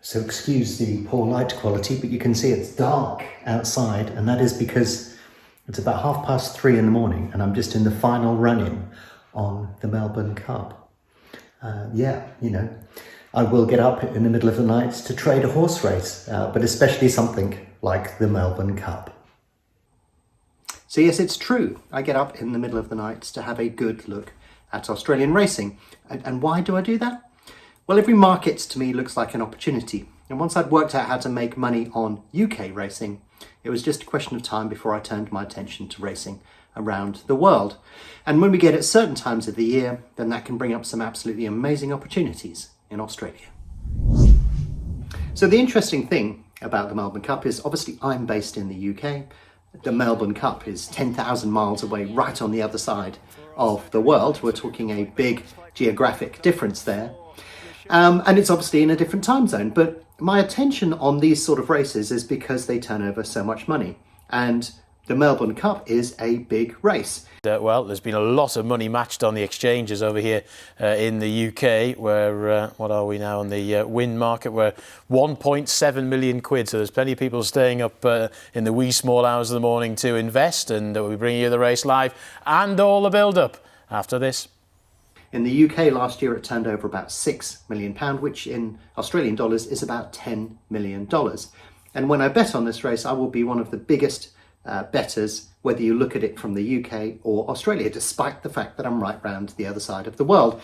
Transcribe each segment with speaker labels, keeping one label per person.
Speaker 1: So excuse the poor light quality, but you can see it's dark outside, and that is because it's about 3:30 in the morning and I'm just in the final run-in on the Melbourne Cup. I will get up in the middle of the night to trade a horse race, but especially something like the Melbourne Cup. So yes, it's true. I get up in the middle of the night to have a good look at Australian racing. And why do I do that? Well, every market to me looks like an opportunity. And once I'd worked out how to make money on UK racing, it was just a question of time before I turned my attention to racing around the world. And when we get at certain times of the year, then that can bring up some absolutely amazing opportunities in Australia. So the interesting thing about the Melbourne Cup is obviously I'm based in the UK. The Melbourne Cup is 10,000 miles away, right on the other side of the world. We're talking a big geographic difference there. And it's obviously in a different time zone, but my attention on these sort of races is because they turn over so much money. And the Melbourne Cup is a big race.
Speaker 2: There's been a lot of money matched on the exchanges over here in the UK, where, what are we now on the win market? We're 1.7 million quid. So there's plenty of people staying up in the wee small hours of the morning to invest, and we'll be bringing you the race live and all the build-up after this.
Speaker 1: In the UK last year, it turned over about £6 million, which in Australian dollars is about $10 million. And when I bet on this race, I will be one of the biggest bettors, whether you look at it from the UK or Australia, despite the fact that I'm right round the other side of the world.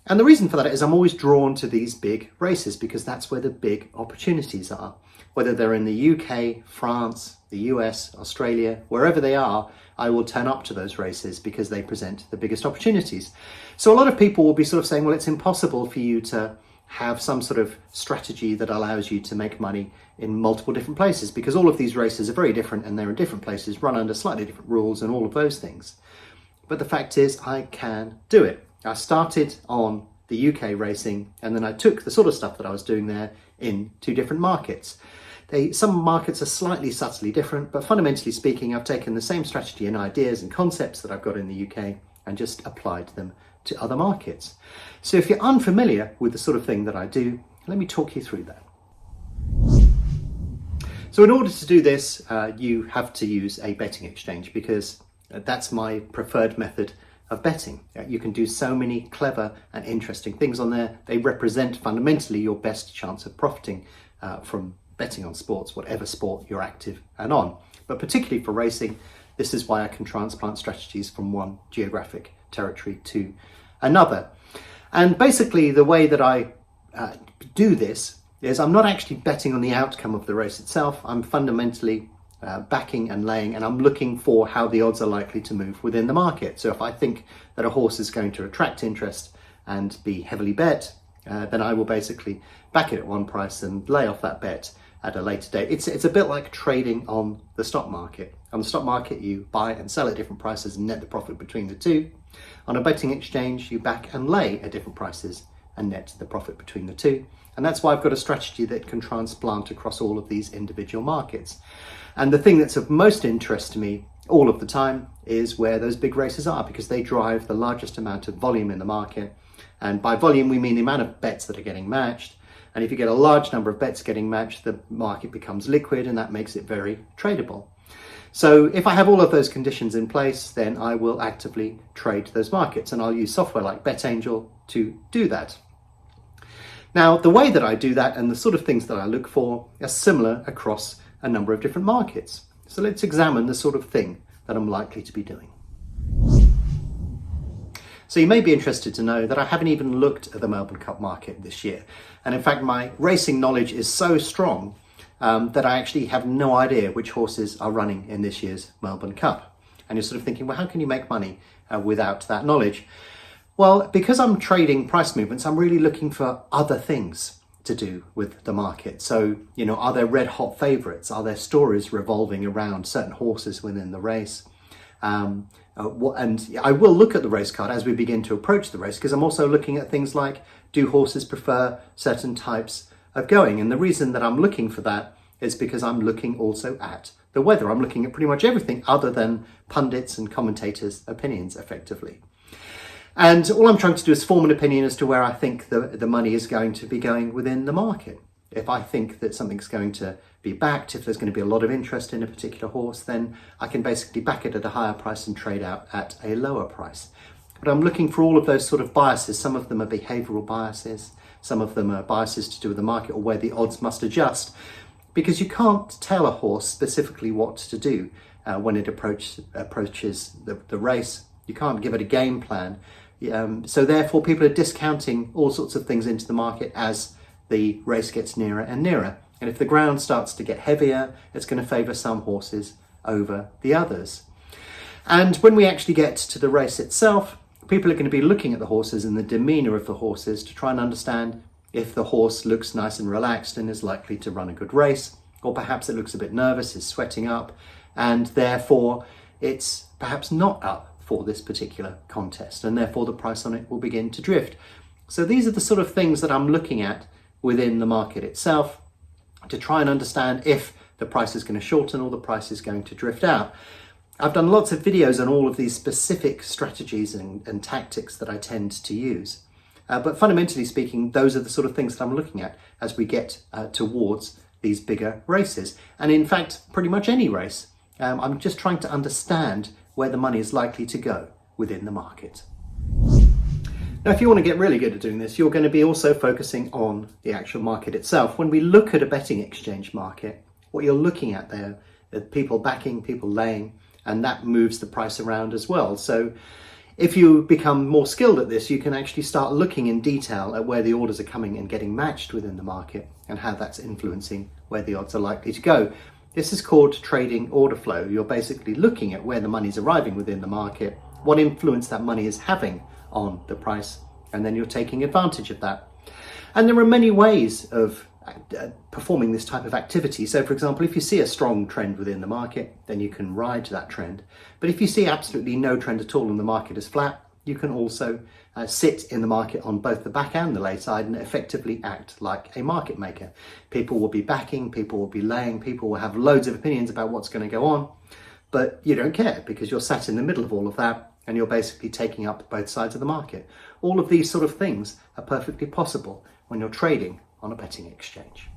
Speaker 1: And the reason for that is I'm always drawn to these big races because that's where the big opportunities are. Whether they're in the UK, France, the US, Australia, wherever they are, I will turn up to those races because they present the biggest opportunities. So a lot of people will be sort of saying, well, it's impossible for you to have some sort of strategy that allows you to make money in multiple different places because all of these races are very different and they're in different places, run under slightly different rules and all of those things. But the fact is, I can do it. I started on the UK racing and then I took the sort of stuff that I was doing there in two different markets. Some markets are slightly subtly different, but fundamentally speaking, I've taken the same strategy and ideas and concepts that I've got in the UK and just applied them to other markets. So if you're unfamiliar with the sort of thing that I do, let me talk you through that. So in order to do this, you have to use a betting exchange because that's my preferred method of betting. You can do so many clever and interesting things on there. They represent fundamentally your best chance of profiting from betting on sports, whatever sport you're active and on. But particularly for racing, this is why I can transplant strategies from one geographic territory to another. And basically the way that I do this is I'm not actually betting on the outcome of the race itself. I'm fundamentally backing and laying, and I'm looking for how the odds are likely to move within the market. So if I think that a horse is going to attract interest and be heavily bet, then I will basically back it at one price and lay off that bet at a later date. It's a bit like trading on the stock market. On the stock market, you buy and sell at different prices and net the profit between the two. On a betting exchange, you back and lay at different prices and net the profit between the two. And that's why I've got a strategy that can transplant across all of these individual markets. And the thing that's of most interest to me all of the time is where those big races are, because they drive the largest amount of volume in the market. And by volume, we mean the amount of bets that are getting matched. And if you get a large number of bets getting matched, the market becomes liquid and that makes it very tradable. So if I have all of those conditions in place, then I will actively trade those markets, and I'll use software like BetAngel to do that. Now, the way that I do that and the sort of things that I look for are similar across a number of different markets. So let's examine the sort of thing that I'm likely to be doing. So you may be interested to know that I haven't even looked at the Melbourne Cup market this year. And in fact, my racing knowledge is so strong that I actually have no idea which horses are running in this year's Melbourne Cup. And you're sort of thinking, well, how can you make money without that knowledge? Well, because I'm trading price movements, I'm really looking for other things to do with the market. So, are there red hot favourites? Are there stories revolving around certain horses within the race? And I will look at the race card as we begin to approach the race, because I'm also looking at things like, do horses prefer certain types of going? And the reason that I'm looking for that is because I'm looking also at the weather. I'm looking at pretty much everything other than pundits and commentators' opinions, effectively. And all I'm trying to do is form an opinion as to where I think the money is going to be going within the market. If I think that something's going to be backed, if there's going to be a lot of interest in a particular horse, then I can basically back it at a higher price and trade out at a lower price. But I'm looking for all of those sort of biases. Some of them are behavioural biases, some of them are biases to do with the market or where the odds must adjust, because you can't tell a horse specifically what to do when it approaches the race. You can't give it a game plan. So therefore people are discounting all sorts of things into the market as the race gets nearer and nearer. And if the ground starts to get heavier, it's going to favour some horses over the others. And when we actually get to the race itself, people are going to be looking at the horses and the demeanour of the horses to try and understand if the horse looks nice and relaxed and is likely to run a good race, or perhaps it looks a bit nervous, is sweating up, and therefore it's perhaps not up for this particular contest, and therefore the price on it will begin to drift. So these are the sort of things that I'm looking at within the market itself to try and understand if the price is going to shorten or the price is going to drift out. I've done lots of videos on all of these specific strategies and tactics that I tend to use. But fundamentally speaking, those are the sort of things that I'm looking at as we get towards these bigger races. And in fact, pretty much any race, I'm just trying to understand where the money is likely to go within the market. Now, if you want to get really good at doing this, you're going to be also focusing on the actual market itself. When we look at a betting exchange market, what you're looking at there are people backing, people laying, and that moves the price around as well. So if you become more skilled at this, you can actually start looking in detail at where the orders are coming and getting matched within the market and how that's influencing where the odds are likely to go. This is called trading order flow. You're basically looking at where the money's arriving within the market, what influence that money is having on the price, and then you're taking advantage of that. And there are many ways of performing this type of activity. So for example, if you see a strong trend within the market, then you can ride that trend. But if you see absolutely no trend at all and the market is flat, you can also sit in the market on both the back and the lay side and effectively act like a market maker. People will be backing, people will be laying, people will have loads of opinions about what's going to go on, but you don't care because you're sat in the middle of all of that and you're basically taking up both sides of the market. All of these sort of things are perfectly possible when you're trading on a betting exchange.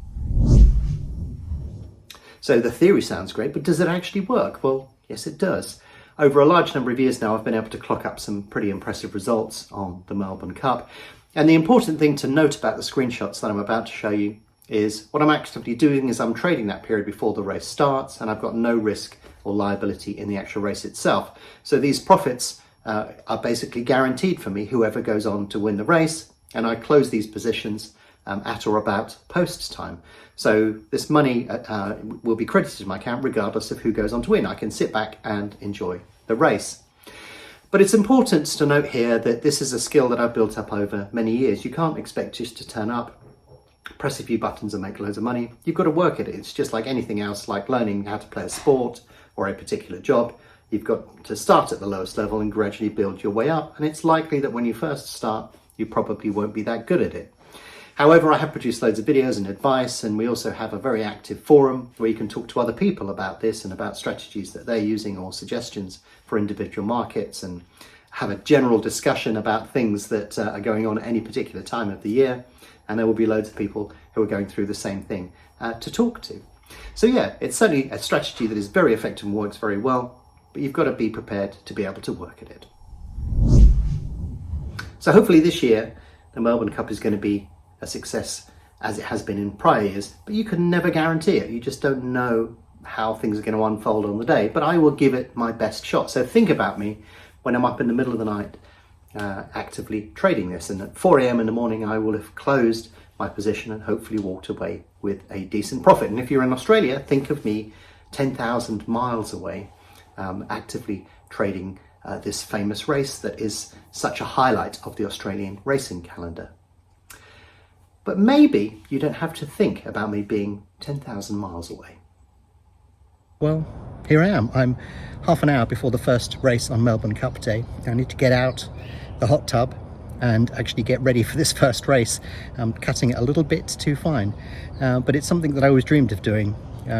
Speaker 1: So the theory sounds great, but does it actually work? Well, yes, it does. Over a large number of years now, I've been able to clock up some pretty impressive results on the Melbourne Cup. And the important thing to note about the screenshots that I'm about to show you is what I'm actively doing is I'm trading that period before the race starts, and I've got no risk or liability in the actual race itself. So these profits are basically guaranteed for me, whoever goes on to win the race, and I close these positions at or about post time. So this money will be credited to my account regardless of who goes on to win. I can sit back and enjoy the race. But it's important to note here that this is a skill that I've built up over many years. You can't expect just to turn up, press a few buttons and make loads of money. You've got to work at it. It's just like anything else, like learning how to play a sport or a particular job. You've got to start at the lowest level and gradually build your way up. And it's likely that when you first start, you probably won't be that good at it. However, I have produced loads of videos and advice, and we also have a very active forum where you can talk to other people about this and about strategies that they're using or suggestions for individual markets, and have a general discussion about things that are going on at any particular time of the year. And there will be loads of people who are going through the same thing to talk to. So yeah, it's certainly a strategy that is very effective and works very well, but you've got to be prepared to be able to work at it. So hopefully this year, the Melbourne Cup is going to be a success as it has been in prior years, but you can never guarantee it. You just don't know how things are going to unfold on the day, but I will give it my best shot. So think about me when I'm up in the middle of the night actively trading this, and at 4 a.m. in the morning I will have closed my position and hopefully walked away with a decent profit. And if you're in Australia, think of me 10,000 miles away actively trading this famous race that is such a highlight of the Australian racing calendar. But maybe you don't have to think about me being 10,000 miles away. Well, here I am. I'm half an hour before the first race on Melbourne Cup Day. I need to get out the hot tub and actually get ready for this first race. I'm cutting it a little bit too fine, but it's something that I always dreamed of doing,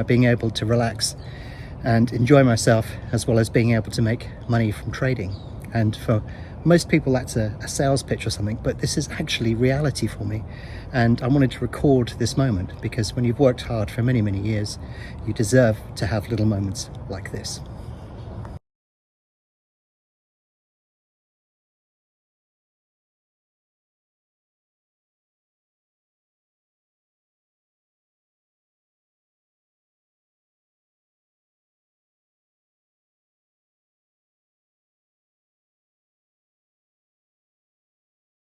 Speaker 1: being able to relax and enjoy myself, as well as being able to make money from trading. And for most people that's a sales pitch or something, but this is actually reality for me. And I wanted to record this moment because when you've worked hard for many, many years, you deserve to have little moments like this.